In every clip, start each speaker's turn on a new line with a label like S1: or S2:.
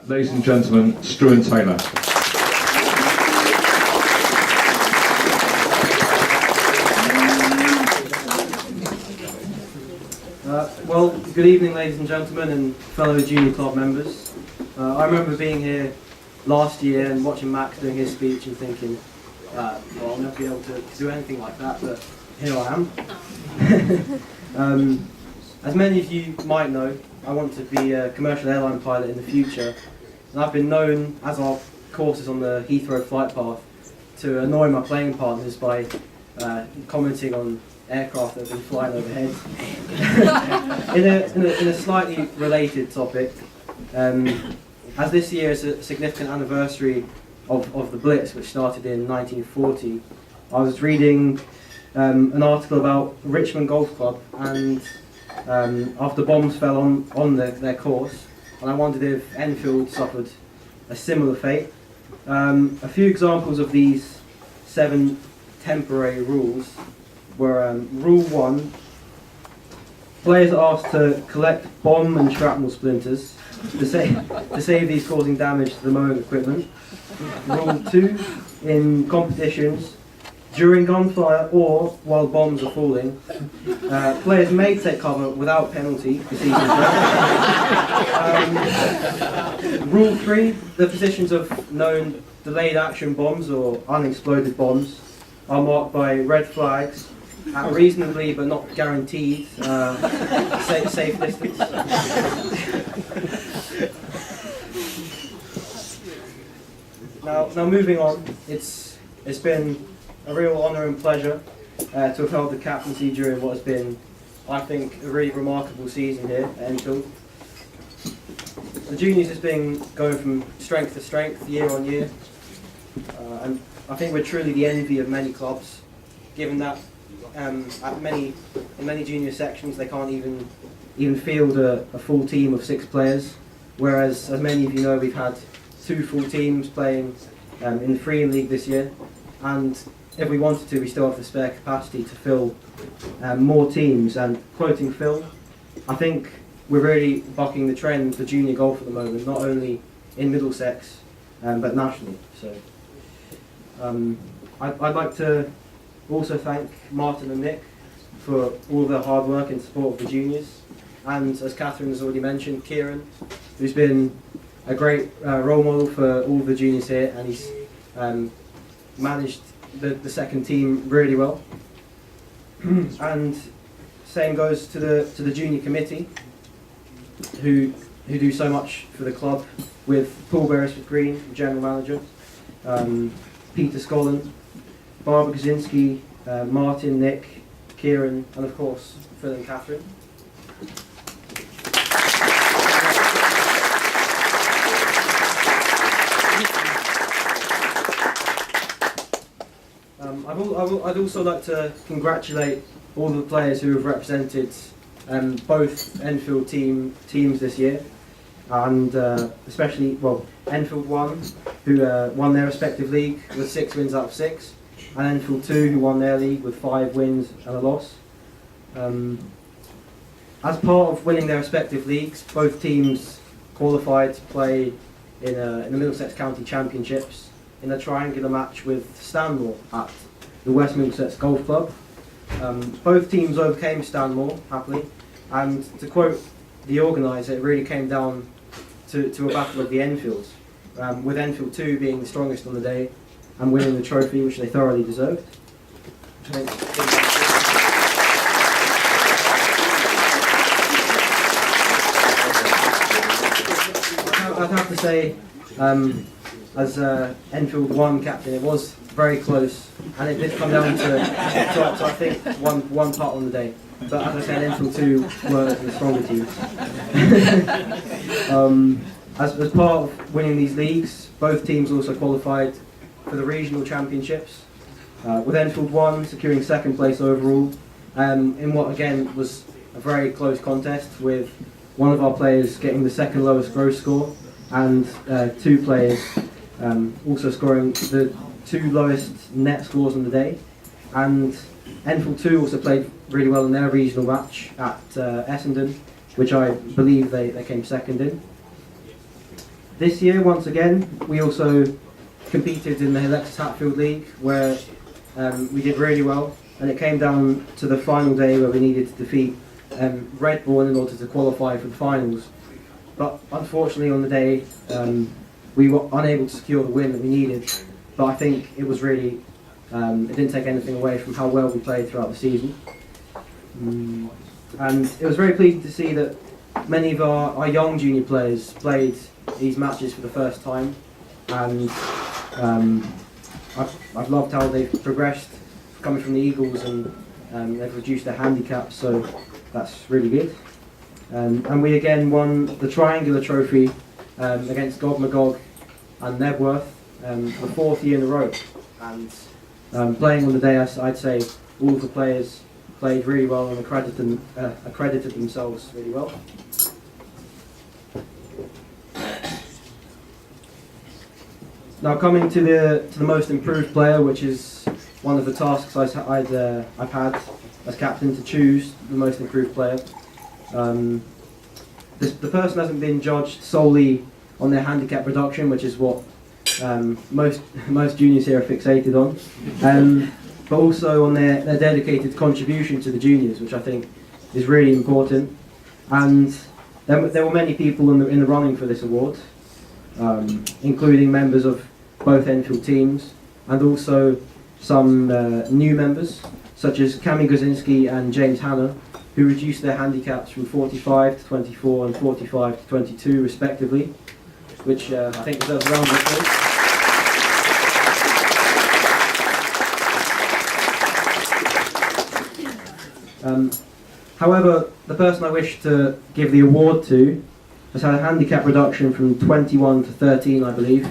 S1: ladies and gentlemen, Struan Taylor.
S2: Well, good evening, ladies and gentlemen, and fellow junior club members. I remember being here last year and watching Max doing his speech and thinking, well, I'll never be able to do anything like that, but here I am. As many of you might know, I want to be a commercial airline pilot in the future, and I've been known, as our courses on the Heathrow flight path, to annoy my playing partners by commenting on aircraft that have been flying overhead. in a slightly related topic, as this year is a significant anniversary of the Blitz, which started in 1940, I was reading an article about Richmond Golf Club, and after bombs fell on their course, and I wondered if Enfield suffered a similar fate. A few examples of these 7 temporary rules were Rule 1, players are asked to collect bomb and shrapnel splinters to save these causing damage to the mowing equipment. Rule 2, in competitions, during gunfire or while bombs are falling, players may take cover without penalty for season Rule 3, the positions of known delayed action bombs or unexploded bombs are marked by red flags at reasonably but not guaranteed safe distance. Now moving on, it's been a real honour and pleasure to have held the captaincy during what has been, I think, a really remarkable season here at Enfield. The juniors has been going from strength to strength year on year, and I think we're truly the envy of many clubs, given that in many junior sections they can't even field a full team of 6 players, whereas, as many of you know, we've had 2 full teams playing in the Freedom League this year, and if we wanted to, we still have the spare capacity to fill more teams. And quoting Phil, I think we're really bucking the trend for junior golf at the moment, not only in Middlesex but nationally. So I'd like to also thank Martin and Nick for all their hard work in support of the juniors, and as Catherine has already mentioned, Kieran, who's been a great role model for all the juniors here, and he's managed the second team really well. And same goes to the junior committee, who do so much for the club, with Paul Beresford Green, general manager, Peter Scollin, Barbara Kaczynski, Martin, Nick, Kieran, and of course Phil and Catherine. I'd also like to congratulate all the players who have represented both Enfield teams this year, and especially, well, Enfield 1, who won their respective league with 6 wins out of 6, and Enfield 2, who won their league with 5 wins and a loss. As part of winning their respective leagues, both teams qualified to play in the Middlesex County Championships in a triangular match with Stanmore at the West Middlesex Golf Club. Both teams overcame Stanmore, happily, and to quote the organiser, it really came down to a battle of the Enfields, with Enfield 2 being the strongest on the day and winning the trophy, which they thoroughly deserved. I'd have to say, as Enfield 1 captain, it was very close, and it did come down to I think one putt on the day. But as I said, Enfield 2 were the stronger teams. As part of winning these leagues, both teams also qualified for the regional championships, with Enfield 1 securing 2nd place overall, in what again was a very close contest, with one of our players getting the 2nd lowest gross score, and 2 players also scoring the 2 lowest net scores on the day. And Enfield 2 also played really well in their regional match at Essendon, which I believe they came 2nd in. This year, once again, we also competed in the Alexis Hatfield League, where we did really well, and it came down to the final day where we needed to defeat Redbourne in order to qualify for the finals. But unfortunately, on the day, we were unable to secure the win that we needed. But I think it was really, it didn't take anything away from how well we played throughout the season. And it was very pleasing to see that many of our young junior players played these matches for the first time, and I've loved how they've progressed coming from the Eagles, and they've reduced their handicaps, so that's really good. And we again won the triangular trophy against Magog and Nebworth for the 4th year in a row. And playing on the day, I'd say all of the players played really well and accredited themselves really well. Now coming to the most improved player, which is one of the tasks I've had as captain, to choose the most improved player. The person hasn't been judged solely on their handicap reduction, which is what most juniors here are fixated on, but also on their dedicated contribution to the juniors, which I think is really important. And there were many people in the running for this award, including members of both Enfield teams, and also some new members, such as Cami Gozinski and James Hanna, who reduced their handicaps from 45 to 24 and 45 to 22 respectively, which I think deserves a round of applause. However, the person I wish to give the award to has had a handicap reduction from 21 to 13, I believe.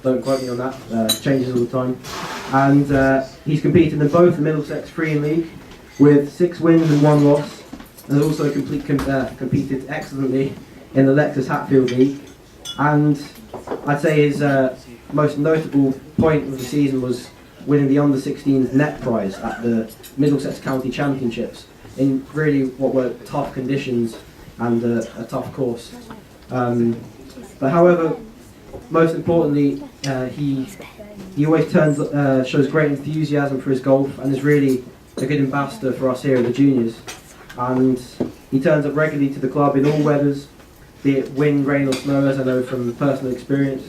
S2: Don't quote me on that, changes all the time. And he's competed in both the Middlesex Freeing League with 6 wins and 1 loss, and has also competed excellently in the Alexis Hatfield League. And I'd say his most notable point of the season was winning the under-16s net prize at the Middlesex County Championships in really what were tough conditions and a tough course. But however, most importantly, he always shows great enthusiasm for his golf, and is really a good ambassador for us here at the juniors. And he turns up regularly to the club in all weathers, be it wind, rain or snow, as I know from personal experience.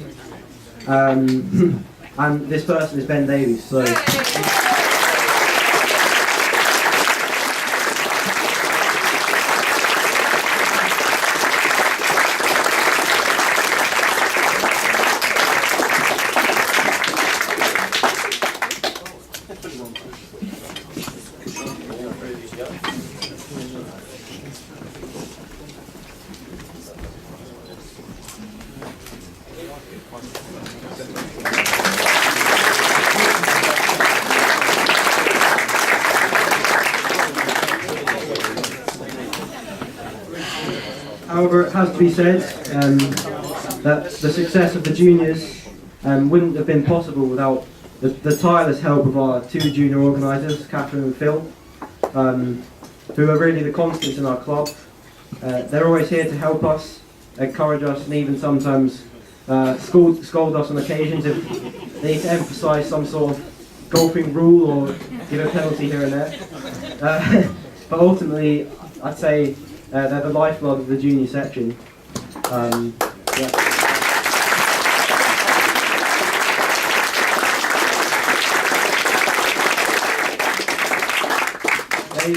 S2: And this person is Ben Davies. So. However, it has to be said that the success of the juniors wouldn't have been possible without the tireless help of our 2 junior organisers, Catherine and Phil, who are really the constants in our club. They're always here to help us, encourage us, and even sometimes scold us on occasions if they need to emphasise some sort of golfing rule or give a penalty here and there. But ultimately, I'd say they're the lifeblood of the junior section. Yeah.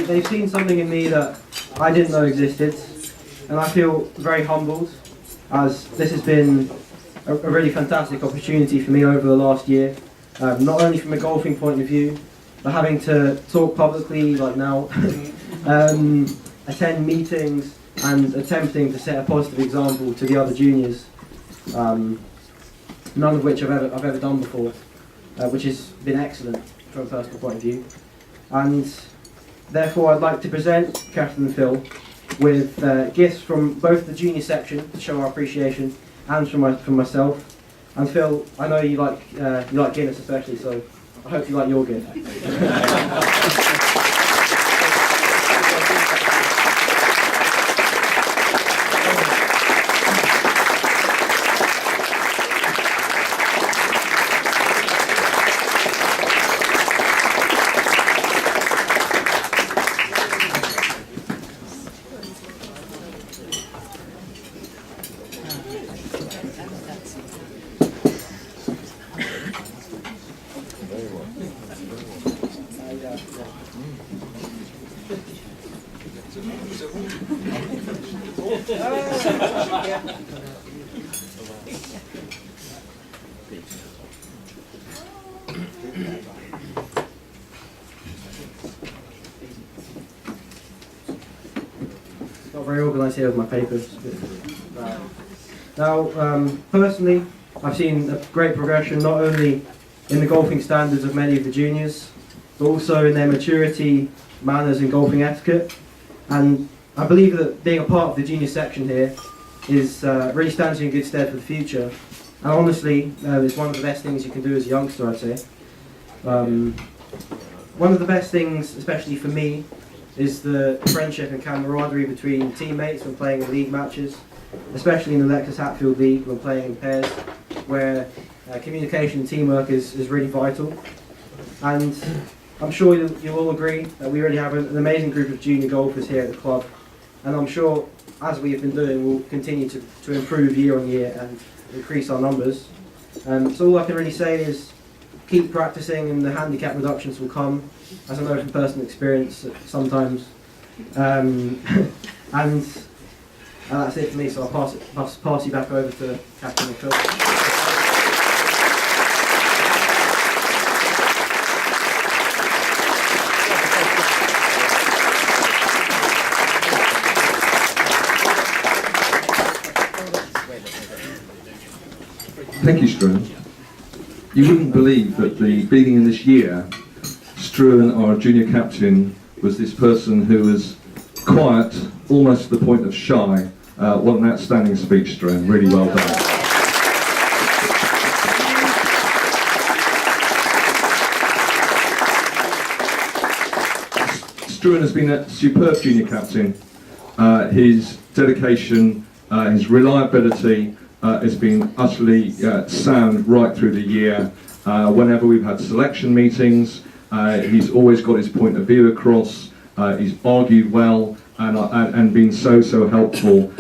S2: They've seen something in me that I didn't know existed, and I feel very humbled, as this has been a really fantastic opportunity for me over the last year, not only from a golfing point of view, but having to talk publicly like now, attend meetings and attempting to set a positive example to the other juniors, none of which I've ever done before, which has been excellent from a personal point of view. And therefore I'd like to present Catherine and Phil with gifts from both the junior section to show our appreciation, and from myself. And Phil, I know you like Guinness especially, so I hope you like your gift. very organised here with my papers. Now, personally, I've seen a great progression not only in the golfing standards of many of the juniors, but also in their maturity, manners and golfing etiquette. And I believe that being a part of the junior section here is really stands you in good stead for the future. And honestly, it's one of the best things you can do as a youngster, I'd say. One of the best things, especially for me, is the friendship and camaraderie between teammates when playing in league matches, especially in the Lexus Hatfield League when playing in pairs, where communication and teamwork is really vital. And I'm sure you'll all agree that we really have an amazing group of junior golfers here at the club, and I'm sure, as we have been doing, we'll continue to improve year on year and increase our numbers. So all I can really say is keep practicing and the handicap reductions will come, as I know from personal experience sometimes. And that's it for me, so I'll pass you back over to Captain and Phil.
S1: Thank you, Struan. You wouldn't believe that the beginning of this year, Struan, our junior captain, was this person who was quiet, almost to the point of shy. What an outstanding speech, Struan. Really well done. Struan has been a superb junior captain. His dedication, his reliability has been utterly sound right through the year. Whenever we've had selection meetings, he's always got his point of view across. He's argued well and been so helpful,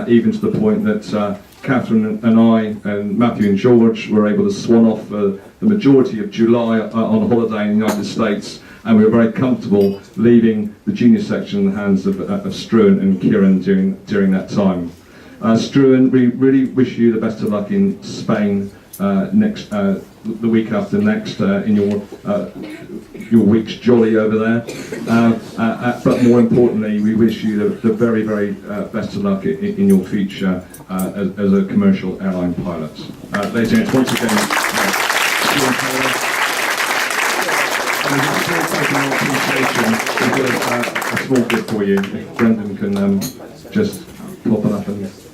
S1: even to the point that Catherine and I and Matthew and George were able to swan off the majority of July on holiday in the United States, and we were very comfortable leaving the junior section in the hands of Struan and Kieran during that time. Struan, we really wish you the best of luck in Spain the week after next in your week's jolly over there. But more importantly, we wish you the very best of luck in your future as a commercial airline pilot. Ladies and gentlemen, once again, we've got a small gift for you. If Brendan can just pop it up and